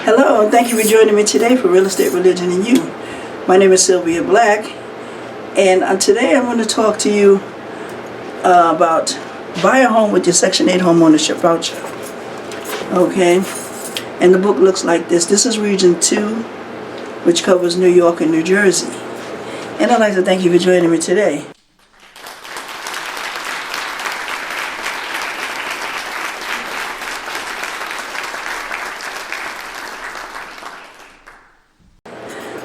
Hello, and thank you for joining me today for Real Estate, Religion, and You. My name is Sylvia Black, and today I'm going to talk to you about buy a home with your Section 8 homeownership voucher. Okay, and the book looks like this. This is Region 2, which covers New York and New Jersey. And I'd like to thank you for joining me today.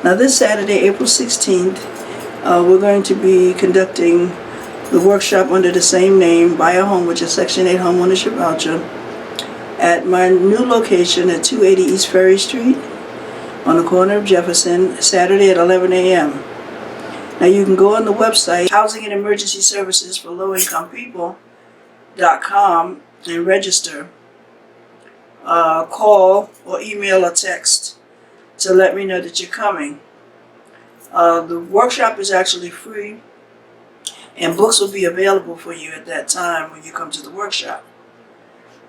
Now this Saturday, April 16th, we're going to be conducting the workshop under the same name, Buy a Home with your Section 8 Homeownership Voucher, at my new location at 280 East Ferry Street on the corner of Jefferson, Saturday at 11 a.m. Now you can go on the website, Housing and Emergency Services for Low-Income People.com and register. Call or email or text to let me know that you're coming. The workshop is actually free, and books will be available for you at that time when you come to the workshop.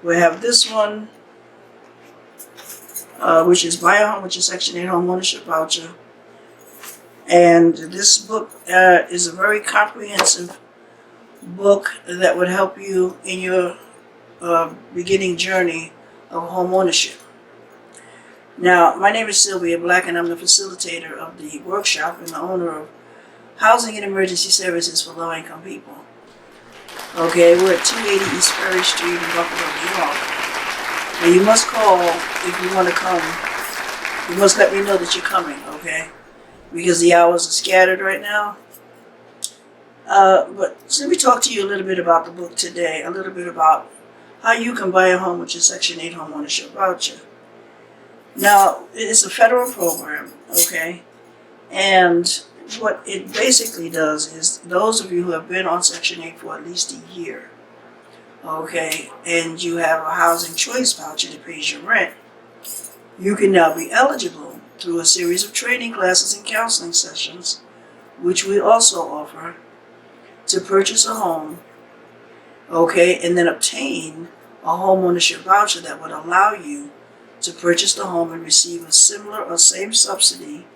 We have this one, which is Buy a Home with your Section 8 Homeownership Voucher. And this book is a very comprehensive book that would help you in your beginning journey of homeownership. Now, my name is Sylvia Black, and I'm the facilitator of the workshop and the owner of Housing and Emergency Services for Low-Income People. Okay, we're at 280 East Ferry Street in Buffalo, New York. Now, you must call if you want to come. You must let me know that you're coming, okay? Because the hours are scattered right now. But so let me talk to you a little bit about the book today, a little bit about how you can buy a home with your Section 8 homeownership voucher. Now, it's a federal program, okay? And what it basically does is those of you who have been on Section 8 for at least a year, okay, and you have a housing choice voucher that pays your rent, you can now be eligible through a series of training classes and counseling sessions, which we also offer, to purchase a home, okay, and then obtain a homeownership voucher that would allow you to purchase the home and receive a similar or same subsidy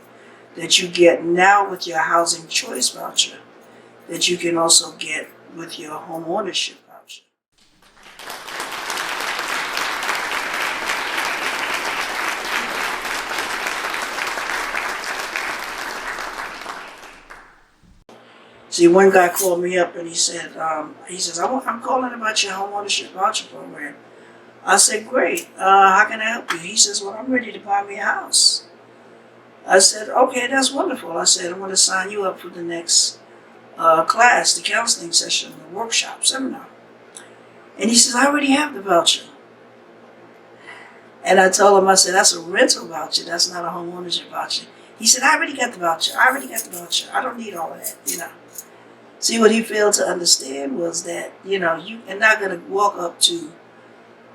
that you get now with your housing choice voucher that you can also get with your home ownership voucher. See, one guy called me up and he says, I'm calling about your home ownership voucher program. I said, great, how can I help you? He says, well, I'm ready to buy me a house. I said, okay, that's wonderful. I said, I'm going to sign you up for the next class, the counseling session, the workshop, seminar. And he says, I already have the voucher. And I told him, I said, that's a rental voucher. That's not a home ownership voucher. He said, I already got the voucher. I don't need all of that, See, what he failed to understand was that, you are not going to walk up to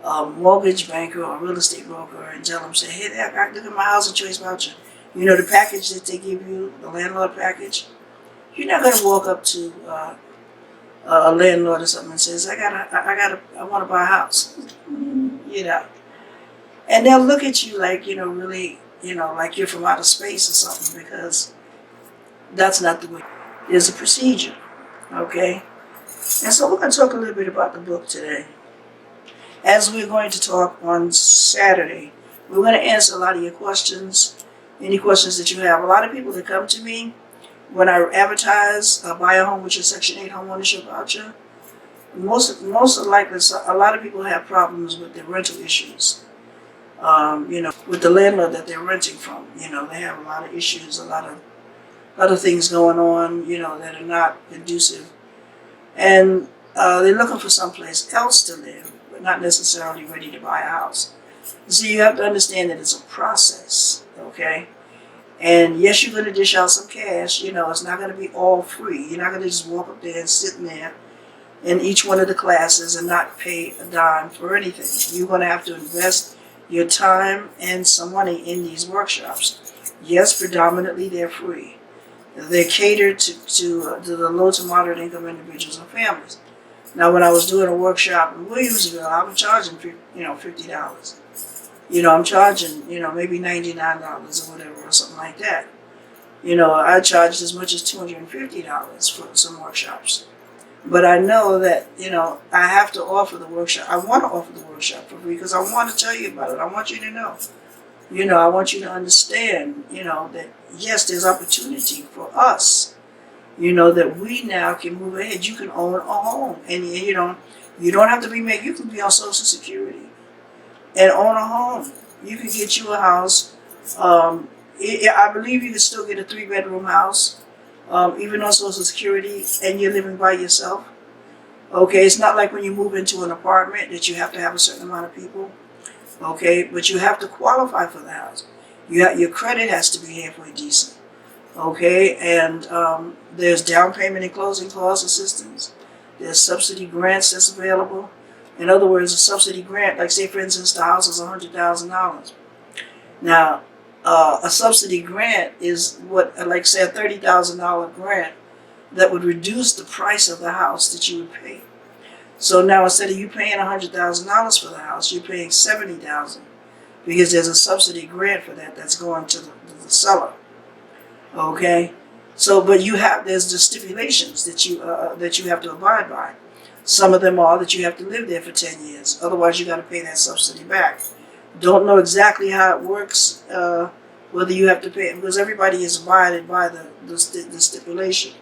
a mortgage banker or a real estate broker and tell them, say, hey, look at my housing choice voucher. The package that they give you, the landlord package. You're not going to walk up to a landlord or something and says, I want to buy a house, And they'll look at you like, really, like you're from outer space or something, because that's not the way. There's a procedure, okay? And so we're going to talk a little bit about the book today. As we're going to talk on Saturday, we're going to answer a lot of your questions, any questions that you have. A lot of people that come to me when I advertise buy a home with your Section 8 homeownership voucher, most likely, a lot of people have problems with their rental issues. With the landlord that they're renting from, they have a lot of issues, a lot of things going on, that are not conducive. And they're looking for someplace else to live, but not necessarily ready to buy a house. So you have to understand that it's a process, okay? And yes, you're going to dish out some cash. It's not going to be all free. You're not going to just walk up there and sit in there in each one of the classes and not pay a dime for anything. You're going to have to invest your time and some money in these workshops. Yes, predominantly they're free. They're catered to the low to moderate income individuals and families. Now, when I was doing a workshop in Williamsville, I was charging $50. I'm charging maybe $99 or whatever or something like that. I charged as much as $250 for some workshops. But I know that, I have to offer the workshop. I want to offer the workshop for free because I want to tell you about it. I want you to know. I want you to understand, that yes, there's opportunity for us, that we now can move ahead. You can own a home and you don't have to be you can be on Social Security and own a home. You can get you a house. I believe you can still get a 3-bedroom house. Even on Social Security, and you're living by yourself. Okay, it's not like when you move into an apartment that you have to have a certain amount of people. Okay, but you have to qualify for the house. Your credit has to be halfway decent. Okay, and there's down payment and closing cost assistance. There's subsidy grants that's available. In other words, a subsidy grant, like say for instance, the house is $100,000. Now, a subsidy grant is like say a $30,000 grant that would reduce the price of the house that you would pay. So now instead of you paying $100,000 for the house, you're paying $70,000 because there's a subsidy grant for that's going to the seller. Okay, so but there's the stipulations that you have to abide by. Some of them are that you have to live there for 10 years. Otherwise, you got to pay that subsidy back. Don't know exactly how it works, whether you have to pay it, because everybody is abided by the stipulation.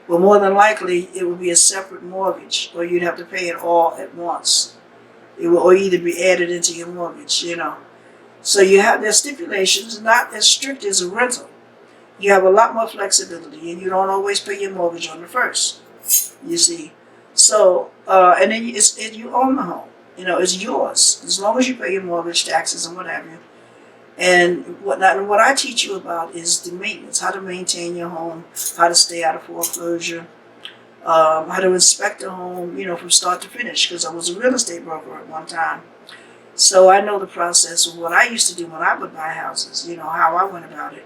Well, more than likely, it will be a separate mortgage, or you'd have to pay it all at once. It will or either be added into your mortgage, So you have their stipulations, not as strict as a rental. You have a lot more flexibility, and you don't always pay your mortgage on the first, you see. So, and then you own the home. It's yours as long as you pay your mortgage, taxes, and what have you. And what I teach you about is the maintenance, how to maintain your home, how to stay out of foreclosure, how to inspect a home, from start to finish. Because I was a real estate broker at one time, so I know the process of what I used to do when I would buy houses. How I went about it.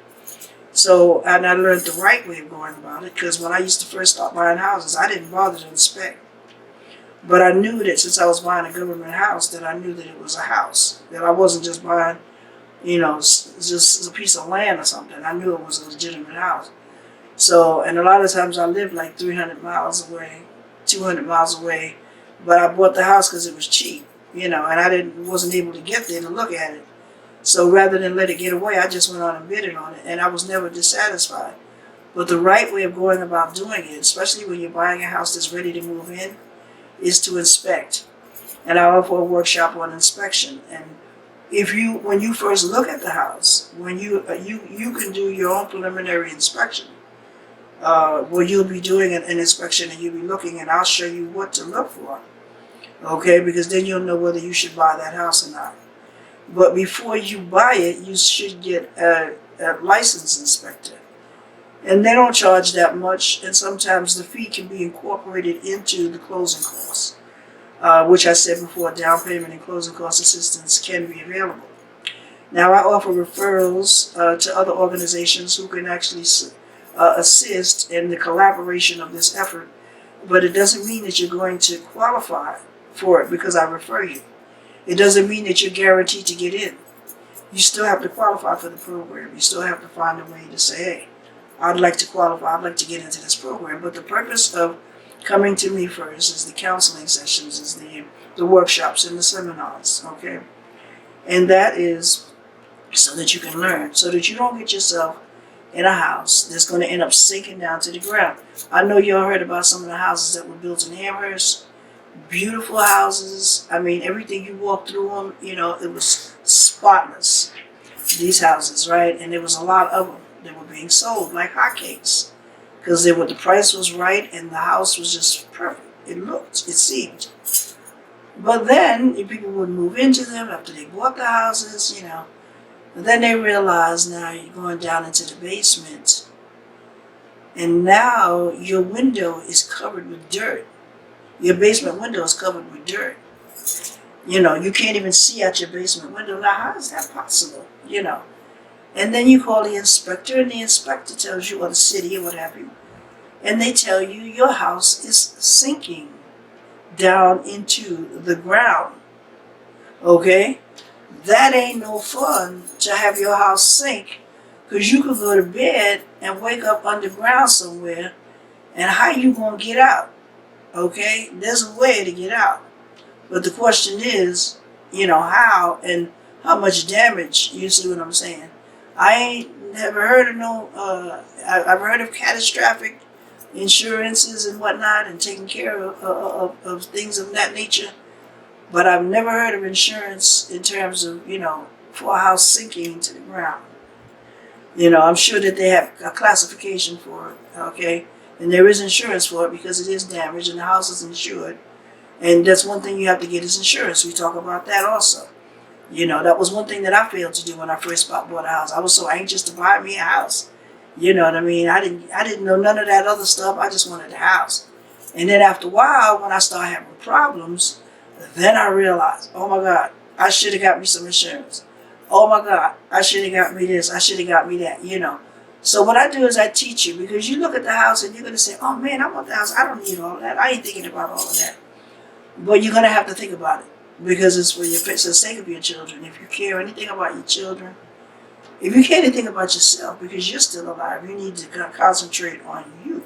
So, and I learned the right way of going about it. Because when I used to first start buying houses, I didn't bother to inspect. But I knew that since I was buying a government house, that I knew that it was a house. That I wasn't just buying, just a piece of land or something. I knew it was a legitimate house. So, and a lot of times I lived like 300 miles away, 200 miles away. But I bought the house because it was cheap, and I wasn't able to get there to look at it. So rather than let it get away, I just went on and bid on it. And I was never dissatisfied. But the right way of going about doing it, especially when you're buying a house that's ready to move in, is to inspect. And I offer a workshop on inspection. And when you first look at the house, when you can do your own preliminary inspection, where you'll be doing an inspection and you'll be looking, and I'll show you what to look for. Okay, because then you'll know whether you should buy that house or not. But before you buy it, you should get a licensed inspector. And they don't charge that much, and sometimes the fee can be incorporated into the closing costs, which I said before, down payment and closing cost assistance can be available. Now, I offer referrals to other organizations who can actually assist in the collaboration of this effort, but it doesn't mean that you're going to qualify for it because I refer you. It doesn't mean that you're guaranteed to get in. You still have to qualify for the program. You still have to find a way to say, hey, I'd like to qualify, I'd like to get into this program. But the purpose of coming to me first is the counseling sessions, is the workshops and the seminars, okay? And that is so that you can learn, so that you don't get yourself in a house that's going to end up sinking down to the ground. I know you all heard about some of the houses that were built in Amherst. Beautiful houses. I mean, everything you walk through them, it was spotless. These houses, right? And there was a lot of them that were being sold like hotcakes because the price was right and the house was just perfect. It seemed. But then people would move into them after they bought the houses, But then they realize now you're going down into the basement, and now your window is covered with dirt. Your basement window is covered with dirt. You can't even see out your basement window. Now, how is that possible? And then you call the inspector, and the inspector tells you, or the city, or what have you, and they tell you your house is sinking down into the ground. Okay? That ain't no fun to have your house sink, because you could go to bed and wake up underground somewhere, and how you gonna get out? Okay? There's a way to get out. But the question is, how and how much damage, you see what I'm saying? I ain't never heard of I've heard of catastrophic insurances and whatnot and taking care of things of that nature. But I've never heard of insurance in terms of, for a house sinking into the ground. I'm sure that they have a classification for it, okay? And there is insurance for it because it is damaged and the house is insured. And that's one thing you have to get is insurance. We talk about that also. That was one thing that I failed to do when I first bought a house. I was so anxious to buy me a house. You know what I mean? I didn't know none of that other stuff. I just wanted a house. And then after a while, when I started having problems, then I realized, oh my God, I should have got me some insurance. Oh my God, I should have got me this. I should have got me that, So what I do is I teach you, because you look at the house and you're going to say, oh man, I want the house. I don't need all that. I ain't thinking about all of that. But you're going to have to think about it, because it's for the sake of your children. If you care anything about your children, if you care anything about yourself, because you're still alive, you need to concentrate on you.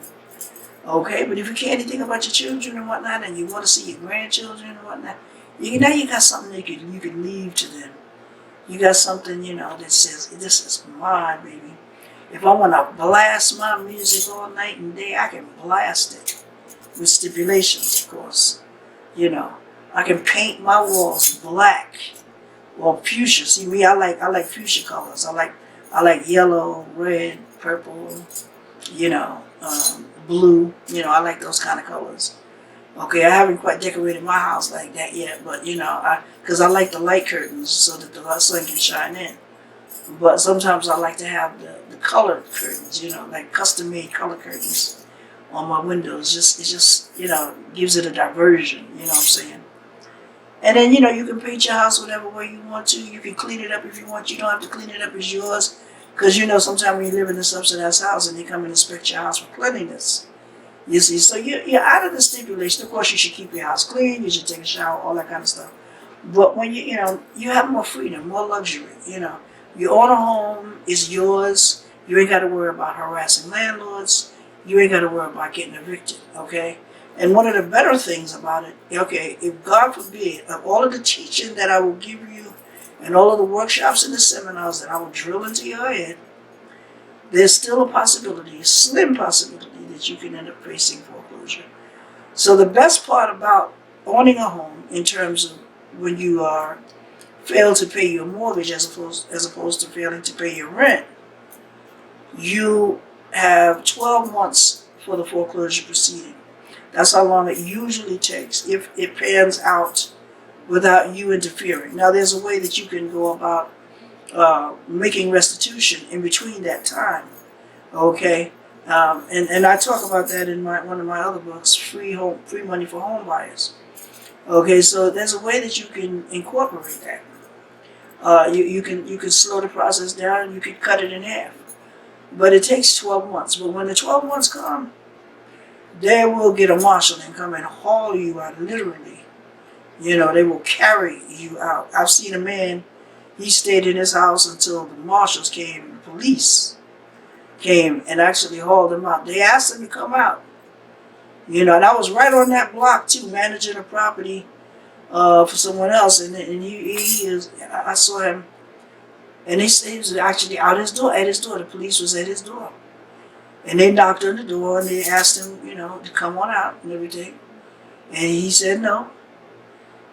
Okay? But if you care anything about your children and whatnot, and you want to see your grandchildren and whatnot, now you got something that you can leave to them. You got something, that says, this is mine, baby. If I want to blast my music all night and day, I can blast it. With stipulations, of course. I can paint my walls black or fuchsia. See me, I like fuchsia colors. I like yellow, red, purple, blue. I like those kind of colors. Okay, I haven't quite decorated my house like that yet, but because I like the light curtains so that the sun can shine in. But sometimes I like to have the colored curtains, like custom made color curtains on my windows. It just gives it a diversion, you know what I'm saying? And then, you can paint your house whatever way you want to. You can clean it up if you want. You don't have to clean it up, it's yours. Because, sometimes when you live in a subsidized house and they come and inspect your house for cleanliness, you see. So you're out of the stipulation. Of course, you should keep your house clean. You should take a shower, all that kind of stuff. But when you have more freedom, more luxury, You own a home, it's yours. You ain't got to worry about harassing landlords. You ain't got to worry about getting evicted, okay? And one of the better things about it, okay, if God forbid, of all of the teaching that I will give you and all of the workshops and the seminars that I will drill into your head, there's still a possibility, a slim possibility, that you can end up facing foreclosure. So the best part about owning a home in terms of when you fail to pay your mortgage as opposed to failing to pay your rent, you have 12 months for the foreclosure proceeding. That's how long it usually takes if it pans out without you interfering. Now, there's a way that you can go about making restitution in between that time, okay? And I talk about that in one of my other books, Free Money for Home Buyers. Okay, so there's a way that you can incorporate that. You can slow the process down, and you can cut it in half. But it takes 12 months. But when the 12 months come, they will get a marshal and come and haul you out, literally. They will carry you out. I've seen a man, he stayed in his house until the marshals came, the police came and actually hauled him out. They asked him to come out. And I was right on that block too, managing a property for someone else. And I saw him, and he was actually at his door. The police was at his door. And they knocked on the door and they asked him, to come on out and everything. And he said no.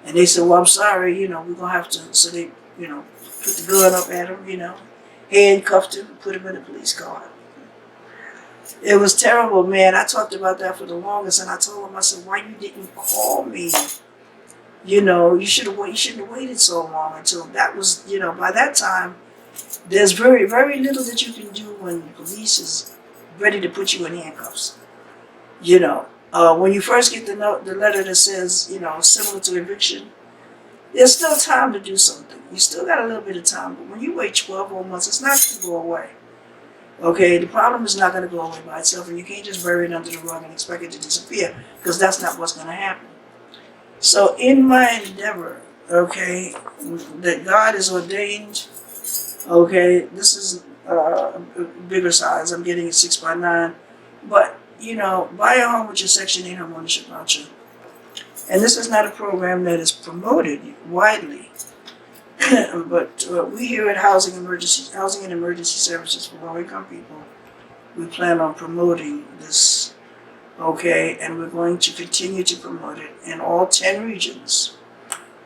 And they said, well, I'm sorry, we're going to have to. So they, put the gun up at him, handcuffed him, put him in a police car. It was terrible, man. I talked about that for the longest, and I told him, I said, why you didn't call me? You shouldn't have waited so long until that was, by that time, there's very, very little that you can do when the police is ready to put you in handcuffs. When you first get the letter that says, similar to eviction, there's still time to do something. You still got a little bit of time, but when you wait 12 more months, it's not going to go away. Okay, the problem is not going to go away by itself, and you can't just bury it under the rug and expect it to disappear, because that's not what's going to happen. So in my endeavor, okay, that God has ordained, okay, this is a bigger size. I'm getting a 6x9, but buy a home with your Section 8 homeownership voucher. And this is not a program that is promoted widely, but we here at Housing and Emergency Services for Low-Income People, we plan on promoting this, okay, and we're going to continue to promote it in all 10 regions,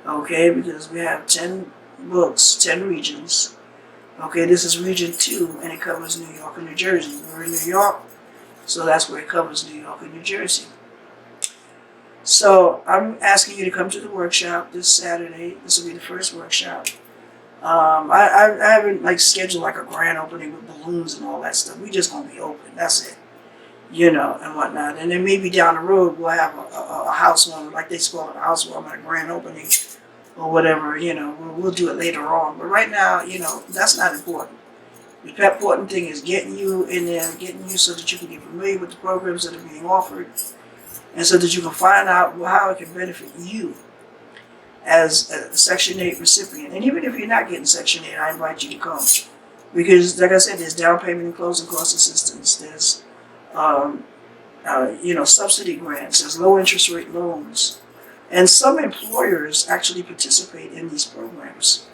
okay, because we have 10 books, 10 regions. Okay, this is Region 2, and it covers New York and New Jersey. We're in New York, so that's where it covers New York and New Jersey. So I'm asking you to come to the workshop this Saturday. This will be the first workshop. I haven't scheduled a grand opening with balloons and all that stuff. We just gonna be open. That's it, and whatnot. And then maybe down the road we'll have a housewarming, like they call it a housewarming, a grand opening or whatever. We'll do it later on. But right now, that's not important. The important thing is getting you in there, getting you so that you can get familiar with the programs that are being offered, and so that you can find out how it can benefit you as a Section 8 recipient. And even if you're not getting Section 8, I invite you to come. Because, like I said, there's down payment and closing cost assistance. There's, subsidy grants. There's low interest rate loans. And some employers actually participate in these programs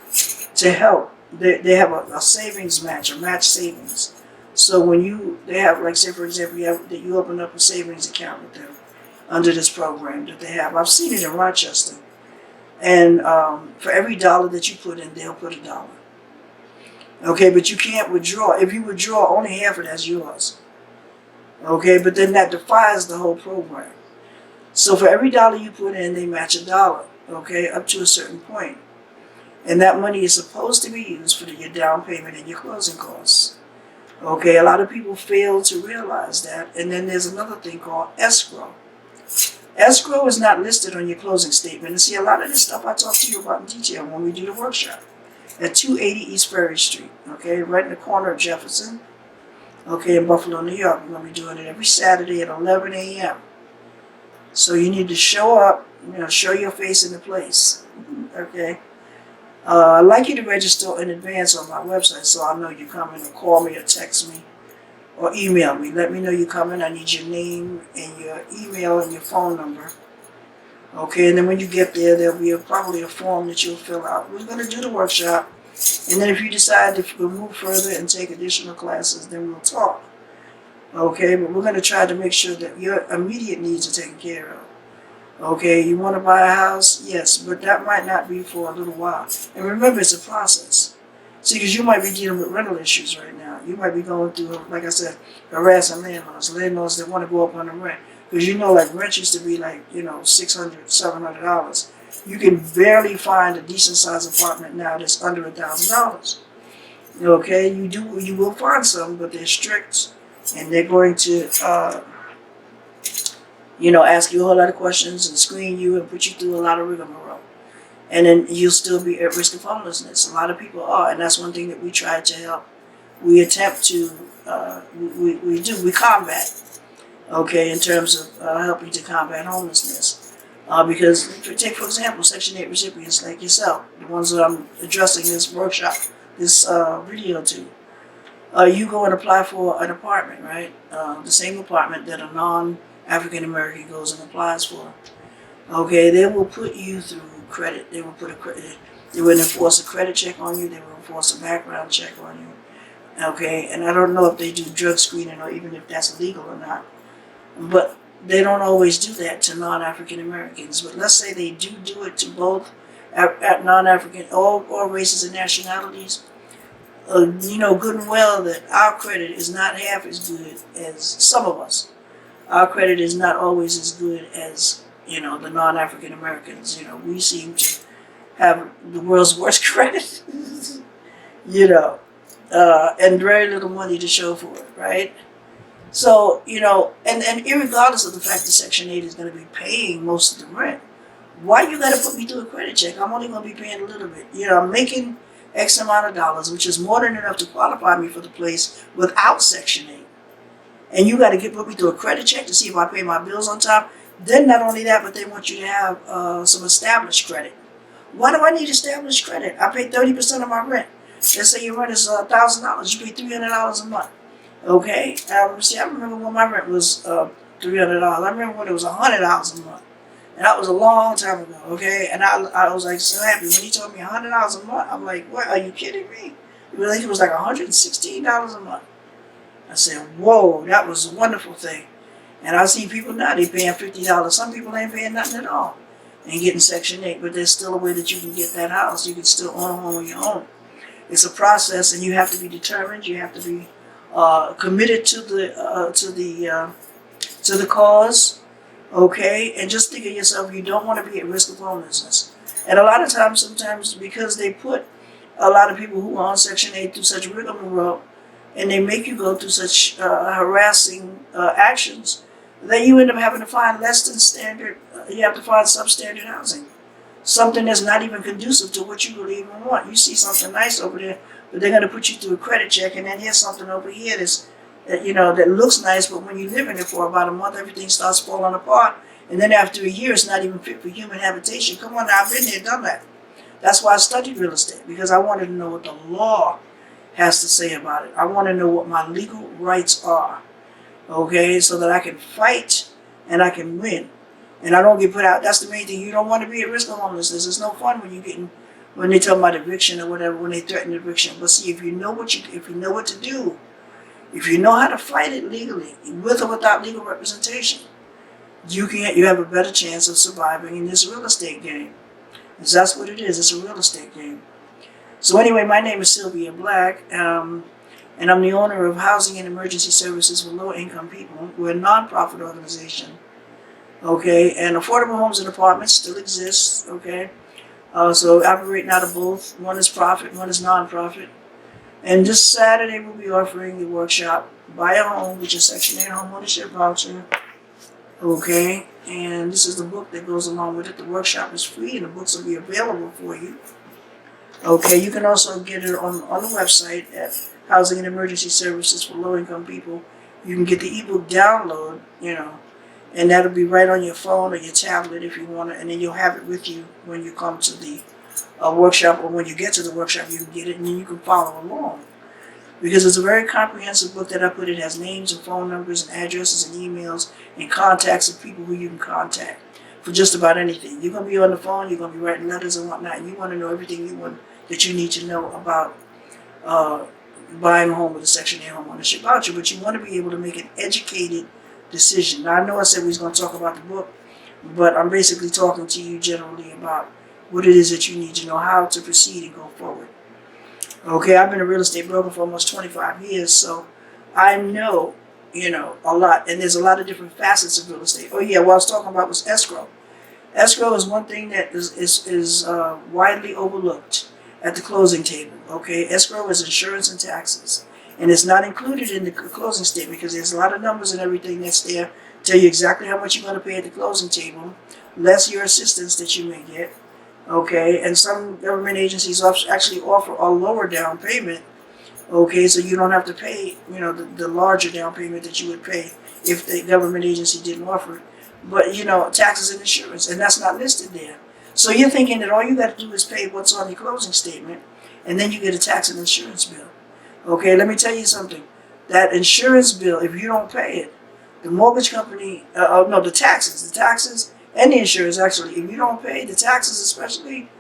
to help. They have a savings match, a match savings. So when they have, say for example, you open up a savings account with them under this program that they have. I've seen it in Rochester. And for every dollar that you put in, they'll put $1. Okay, but you can't withdraw. If you withdraw, only half of that's yours. Okay, but then that defies the whole program. So for every dollar you put in, they match $1. Okay, up to a certain point. And that money is supposed to be used for your down payment and your closing costs. Okay, a lot of people fail to realize that. And then there's another thing called escrow. Escrow is not listed on your closing statement. And see, a lot of this stuff I talk to you about in detail when we do the workshop at 280 East Ferry Street, okay, right in the corner of Jefferson, okay, in Buffalo, New York. We're going to be doing it every Saturday at 11 a.m. So you need to show up, show your face in the place, okay. I'd like you to register in advance on my website so I know you're coming, or call me or text me or email me. Let me know you're coming. I need your name and your email and your phone number. Okay, and then when you get there, there'll be probably a form that you'll fill out. We're going to do the workshop, and then if you decide to move further and take additional classes, then we'll talk. Okay, but we're going to try to make sure that your immediate needs are taken care of. Okay, you want to buy a house? Yes, but that might not be for a little while. And remember, it's a process. See, because you might be dealing with rental issues right now. You might be going through, like I said, harassing landlords that want to go up on the rent. Because rent used to be $600, $700. You can barely find a decent sized apartment now that's under $1,000. Okay, you will find some, but they're strict, and they're going to ask you a whole lot of questions and screen you and put you through a lot of rigmarole. And then you'll still be at risk of homelessness. A lot of people are, and that's one thing that we try to help. We attempt to, we combat, okay, in terms of helping to combat homelessness. Because, take for example, Section 8 recipients like yourself, the ones that I'm addressing this workshop, this video to. You go and apply for an apartment, right? The same apartment that a non-African American goes and applies for. Okay, they will put you through credit. They will enforce a credit check on you. They will enforce a background check on you. Okay, and I don't know if they do drug screening or even if that's legal or not. But they don't always do that to non-African Americans. But let's say they do it to both non-African, all races and nationalities. Good and well that our credit is not half as good as some of us. Our credit is not always as good as the non-African Americans. We seem to have the world's worst credit, and very little money to show for it, right? So, and irregardless of the fact that Section 8 is going to be paying most of the rent, why you got to put me through a credit check? I'm only going to be paying a little bit. I'm making X amount of dollars, which is more than enough to qualify me for the place without Section 8. And you got to put me through a credit check to see if I pay my bills on time. Then not only that, but they want you to have some established credit. Why do I need established credit? I pay 30% of my rent. Let's say your rent is $1,000. You pay $300 a month. Okay? See, I remember when my rent was $300. I remember when it was $100 a month. And that was a long time ago, okay? And I was like so happy. When he told me $100 a month, I'm like, what, are you kidding me? It was like $116 a month. I said, whoa, that was a wonderful thing. And I see people now, they paying $50. Some people ain't paying nothing at all and getting Section 8, but there's still a way that you can get that house. You can still own a home on your own. It's a process, and you have to be determined. You have to be committed to the cause. Okay, and just think of yourself, you don't want to be at risk of homelessness. And a lot of times, sometimes, because they put a lot of people who are on Section 8 through such rigmarole, and they make you go through such harassing actions, that you end up having to find less than standard, you have to find substandard housing. Something that's not even conducive to what you really even want. You see something nice over there, but they're going to put you through a credit check, and then here's something over here that looks nice, but when you live in it for about a month, everything starts falling apart. And then after a year, it's not even fit for human habitation. Come on now, I've been there, done that. That's why I studied real estate, because I wanted to know what the law has to say about it. I want to know what my legal rights are, okay, so that I can fight and I can win. And I don't get put out. That's the main thing. You don't want to be at risk of homelessness. It's no fun when they talk about eviction or whatever, when they threaten eviction. But see, if you know what to do, if you know how to fight it legally, with or without legal representation, you have a better chance of surviving in this real estate game. Because that's what it is. It's a real estate game. So anyway, my name is Sylvia Black, and I'm the owner of Housing and Emergency Services for Low-Income People. We're a nonprofit organization. Okay, and affordable homes and apartments still exist. Okay, so operating out of both. One is profit, one is nonprofit. And this Saturday, we'll be offering the workshop, Buy a Home, which is Section 8 Homeownership Voucher. Okay, and this is the book that goes along with it. The workshop is free, and the books will be available for you. Okay, you can also get it on the website at Housing and Emergency Services for Low-Income People. You can get the ebook download, and that'll be right on your phone or your tablet if you want it, and then you'll have it with you when you come to the workshop, or when you get to the workshop, you can get it and then you can follow along. Because it's a very comprehensive book that I put. It has names and phone numbers and addresses and emails and contacts of people who you can contact for just about anything. You're going to be on the phone, you're going to be writing letters and whatnot, and you want to know everything that you need to know about buying a home with a Section 8 homeownership voucher, but you want to be able to make an educated decision. Now, I know I said we was going to talk about the book, but I'm basically talking to you generally about what it is that you need to know, how to proceed and go forward. Okay, I've been a real estate broker for almost 25 years, so I know, a lot, and there's a lot of different facets of real estate. Oh yeah, what I was talking about was escrow. Escrow is one thing that is widely overlooked at the closing table. Okay, escrow is insurance and taxes, and it's not included in the closing statement because there's a lot of numbers and everything that's there, tell you exactly how much you're going to pay at the closing table, less your assistance that you may get. Okay, and some government agencies actually offer a lower down payment. Okay, so you don't have to pay, the larger down payment that you would pay if the government agency didn't offer it. But, taxes and insurance, and that's not listed there. So you're thinking that all you got to do is pay what's on your closing statement, and then you get a tax and insurance bill. Okay, let me tell you something. That insurance bill, if you don't pay it, the mortgage company, the taxes and the insurance, actually, if you don't pay the taxes especially,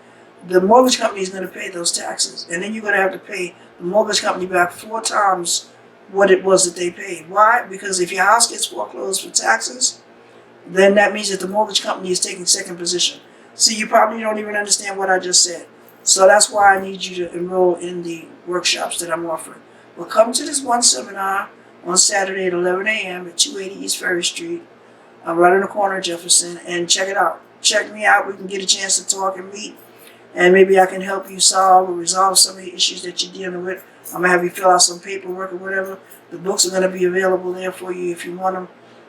the mortgage company is going to pay those taxes. And then you're going to have to pay the mortgage company back 4 times what it was that they paid. Why? Because if your house gets foreclosed for taxes, then that means that the mortgage company is taking second position. See, you probably don't even understand what I just said. So that's why I need you to enroll in the workshops that I'm offering. Well, come to this one seminar on Saturday at 11 a.m. at 280 East Ferry Street. I'm right in the corner of Jefferson, and check it out. Check me out. We can get a chance to talk and meet, and maybe I can help you solve or resolve some of the issues that you're dealing with. I'm gonna have you fill out some paperwork or whatever. The books are gonna be available there for you if you want them.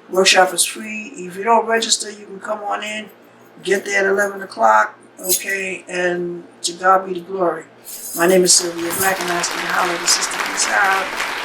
Workshop is free. If you don't register, you can come on in, get there at 11 o'clock, okay, and to God be the glory. My name is Sylvia Black, and I ask you to holler at the Sister Peace out.